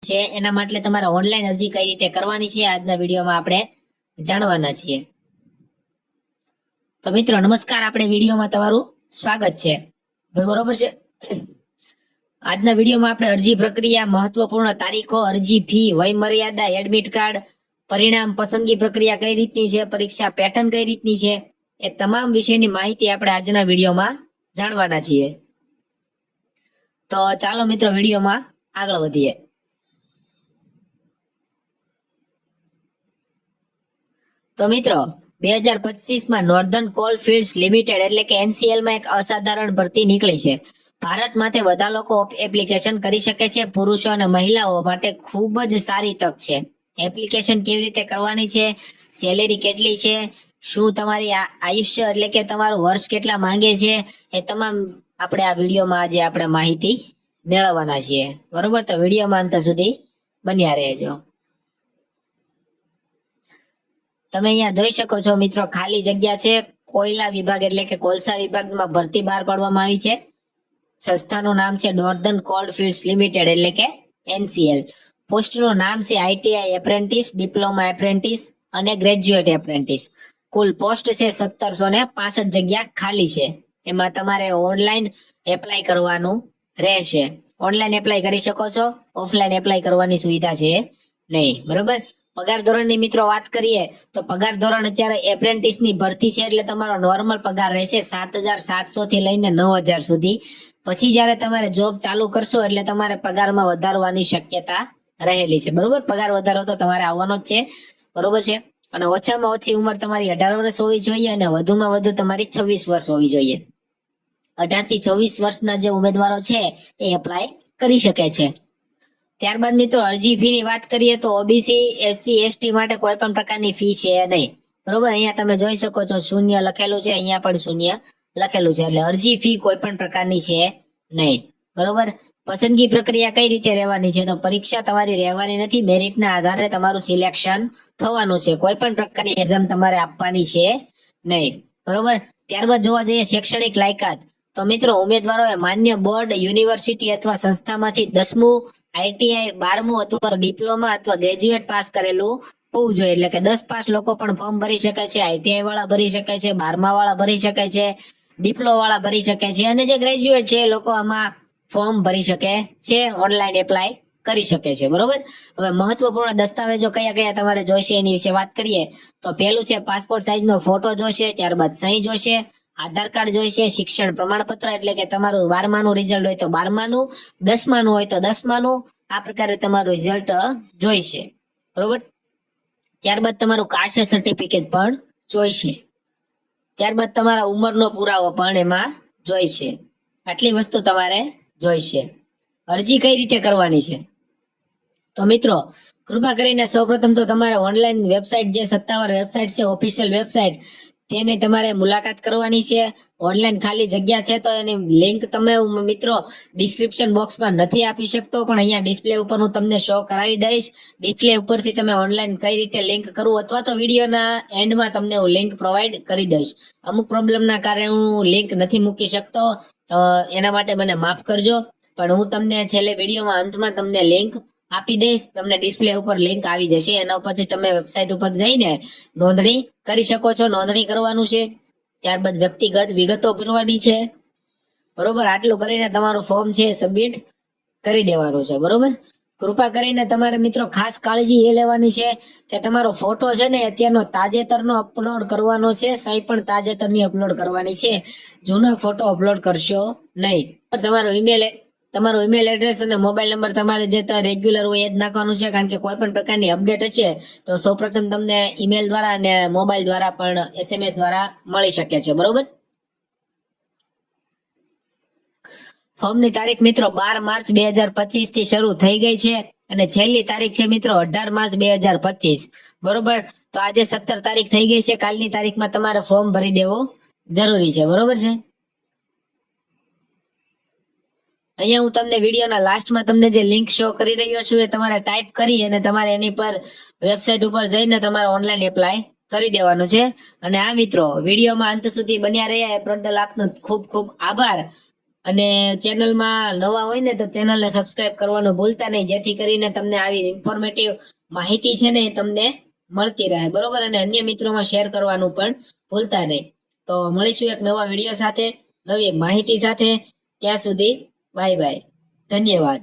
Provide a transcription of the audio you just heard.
છે એના માટે તમારે ઓનલાઈન અરજી કઈ રીતે કરવાની છે આજના વિડીયોમાં આપણે જાણવાના છીએ। તો મિત્રો નમસ્કાર, આપણે વિડીયોમાં તમારું સ્વાગત છે, બરોબર છે। આજના વિડીયોમાં આપણે અરજી પ્રક્રિયા, મહત્વપૂર્ણ તારીખો, અરજી ફી, વય મર્યાદા, એડમિટ કાર્ડ, પરિણામ, પસંદગી પ્રક્રિયા કઈ રીતની છે, પરીક્ષા પેટર્ન કઈ રીતની છે, એ તમામ વિષયની માહિતી આપણે આજના વિડીયોમાં જાણવાના છીએ। તો ચાલો મિત્રો વિડીયોમાં આગળ વધીએ। તો મિત્રો 2025 નોર્ધન કોલ ફિલ્ડ્સ લિમિટેડ એટલે કે NCL માં એક અસાધારણ ભરતી નીકળી છે। ભારતમાં તે બધા લોકો એપ્લિકેશન કરી શકે છે। પુરુષો અને મહિલાઓ માટે ખૂબ જ સારી તક છે। એપ્લિકેશન કેવી રીતે કરવાની છે, સેલેરી કેટલી છે, શું તમારી આયુષ્ય એટલે કે તમારું વર્ષ કેટલા માંગે છે, એ તમામ આપણે આ વિડીયોમાં આજે આપણે માહિતી મેળવવાના છીએ, બરોબર। તો વિડીયોમાં અંત સુધી બન્યા રહેજો। તમે અહીંયા જોઈ શકો છો મિત્રો, ખાલી જગ્યા છે, કોયલા વિભાગ એટલે કે કોલસા વિભાગમાં ભરતી બહાર પાડવામાં આવી છે। સંસ્થાનું નામ છે નોર્ધન કોલ ફિલ્ડ્સ લિમિટેડ એટલે કે NCL। પોસ્ટનું નામ છે ITI એપ્રેન્ટિસ, ડિપ્લોમા એપ્રેન્ટિસ અને ગ્રેજ્યુએટ એપ્રેન્ટિસ। કુલ પોસ્ટ છે 1765 જગ્યા ખાલી છે। એમાં તમારે ઓનલાઈન એપ્લાય કરવાનું રહેશે। ઓનલાઈન એપ્લાય કરી શકો છો, ઓફલાઈન એપ્લાય કરવાની સુવિધા છે નહીં, બરોબર। પગાર ધોરણની મિત્રો વાત કરીએ તો પગાર ધોરણ અત્યારે એપ્રેન્ટિસ ની ભરતી છે એટલે તમારો નોર્મલ પગાર રહેશે 7,700 થી લઈને 9,000 સુધી। પછી જયારે તમારે જોબ ચાલુ કરશો એટલે તમારે પગારમાં વધારવાની શક્યતા રહેલી છે, બરોબર। પગાર વધારો તો તમારે આવવાનો જ છે, બરોબર છે। અને ઓછામાં ઓછી ઉંમર તમારી 18 વર્ષ હોવી જોઈએ અને વધુમાં વધુ તમારી 26 વર્ષ હોવી જોઈએ। 18 થી 24 વર્ષના જે ઉમેદવારો છે એ એપ્લાય કરી શકે છે। ત્યારબાદ મિત્રો અરજી ફી ની વાત કરીએ તો OBC, SC, ST માટે કોઈ પણ પ્રકારની ફી છે નહીં, બરોબર। અહીંયા તમે જોઈ શકો છો શૂન્ય લખેલું છે, અહીંયા પણ શૂન્ય લખેલું છે, એટલે અરજી ફી કોઈ પણ પ્રકારની છે નહીં, બરોબર। પસંદગી પ્રક્રિયા કઈ રીતે રહેવાની છે, તો પરીક્ષા તમારી રહેવાની નથી, મેરિટના આધારે તમારું સિલેક્શન થવાનું છે, કોઈ પણ પ્રકારની એક્ઝામ તમારે આપવાની છે નહીં, બરોબર। ત્યારબાદ જોવા જઈએ શૈક્ષણિક લાયકાત, તો મિત્રો ઉમેદવારોએ માન્ય બોર્ડ, યુનિવર્સિટી અથવા સંસ્થામાંથી 10મું, ITI 12મું અથવા ડિપ્લોમા અથવા ગ્રેજ્યુએટ પાસ કરેલું હોવું જોઈએ। એટલે કે 10 પાસ લોકો પણ ફોર્મ ભરી શકે છે, ITI વાળા ભરી શકે છે, 12મા વાળા ભરી શકે છે, ડિપ્લો વાળા ભરી શકે છે, અને જે ગ્રેજ્યુએટ છે એ લોકો આમાં ફોર્મ ભરી શકે છે, ઓનલાઈન એપ્લાય કરી શકે છે, બરોબર। હવે મહત્વપૂર્ણ દસ્તાવેજો કયા કયા તમારે જોઈશે એની વિશે વાત કરીએ તો પહેલું છે પાસપોર્ટ સાઇઝનો ફોટો જોઈશે, ત્યારબાદ સહી જોઈશે, આધાર કાર્ડ જોઈશે, શિક્ષણ પ્રમાણપત્ર એટલે કે તમારું 12માનું રિઝલ્ટ હોય તો 12માનું, 10માનું હોય તો 10માનું, આ પ્રકારે તમારું રિઝલ્ટ જોઈશે, બરોબર। ત્યારબાદ તમારું કાસ્ટ સર્ટિફિકેટ પણ જોઈશે, ત્યારબાદ તમારા ઉંમરનો પુરાવો પણ એમાં જોઈશે। આટલી વસ્તુ તમારે જોઈશે। અરજી કઈ રીતે કરવાની છે, તો મિત્રો કૃપા કરીને સૌપ્રથમ તો તમારે ઓનલાઈન વેબસાઇટ, જે સત્તાવાર વેબસાઇટ છે, ઓફિશિયલ વેબસાઇટ, તેની તમારે મુલાકાત કરવાની છે। ઓનલાઈન ખાલી જગ્યા છે તો એની લિંક તમે મિત્રો ડિસ્ક્રિપ્શન બોક્સમાં નથી આપી શકતો, પણ અહીંયા ડિસ્પ્લે ઉપર હું તમને શો કરાવી દઈશ। ડિસ્પ્લે ઉપરથી તમે ઓનલાઈન કઈ રીતે લિંક કરવું, અથવા તો વિડીયોના એન્ડમાં તમને હું લિંક પ્રોવાઈડ કરી દઈશ। અમુક પ્રોબ્લેમના કારણે હું લિંક નથી મૂકી શકતો, એના માટે મને માફ કરજો, પણ હું તમને છેલ્લે વિડીયોમાં અંતમાં તમને લિંક આપી દઈશ। તમને ડિસ્પ્લે ઉપર લિંક આવી જશે, એના ઉપરથી તમે વેબસાઇટ ઉપર જઈને નોંધણી કરી શકો છો। નોંધણી કરવાનું છે, ત્યારબાદ વ્યક્તિગત વિગતો ભરવાની છે, બરોબર। આટલું કરીને તમારું ફોર્મ છે સબમિટ કરી દેવાનું છે, બરોબર। કૃપા કરીને તમારે મિત્રો ખાસ કાળજી એ લેવાની છે કે તમારો ફોટો છે ને અત્યારનો તાજેતરનો અપલોડ કરવાનો છે, સહી પણ તાજેતરની અપલોડ કરવાની છે, જૂનો ફોટો અપલોડ કરશો નહીં। તમારો ઈમેલ એડ્રેસ અને મોબાઈલ નંબર તમારે જે રેગ્યુલર હોય એ જ નાખવાનું છે, કારણ કે કોઈ પણ પ્રકારની અપડેટ હશે તો સૌપ્રથમ તમને ઈમેલ દ્વારા અને મોબાઈલ દ્વારા પણ SMS દ્વારા મળી શકે છે, બરોબર। ફોર્મની તારીખ મિત્રો 12 માર્ચ 2025 થી શરૂ થઈ ગઈ છે અને છેલ્લી તારીખ છે મિત્રો 18 માર્ચ 2025, બરોબર। તો આજે 17 તારીખ થઈ ગઈ છે, કાલની તારીખમાં તમારે ફોર્મ ભરી દેવું જરૂરી છે, બરોબર છે। અહીંયા હું તમને વિડીયોના લાસ્ટમાં તમને જે લિંક શો કરી રહ્યો છું એ તમારે ટાઈપ કરી અને તમારે એની પર વેબસાઇટ ઉપર જઈને તમારે ઓનલાઈન એપ્લાય કરી દેવાનું છે। અને આ મિત્રો વિડીયોમાં અંત સુધી બન્યા રહ્યા એ બદલ આપનો ખૂબ ખૂબ આભાર। અને ચેનલમાં નવા હોય ને તો ચેનલને સબસ્ક્રાઇબ કરવાનું ભૂલતા નહીં, જેથી કરીને તમને આવી ઇન્ફોર્મેટિવ માહિતી છે ને એ તમને મળતી રહે, બરોબર. અને અન્ય મિત્રોમાં શેર કરવાનું પણ ભૂલતા નહીં. તો મળીશું એક નવા વિડીયો સાથે, નવી માહિતી સાથે. ત્યાં સુધી બાય બાય, ધન્યવાદ.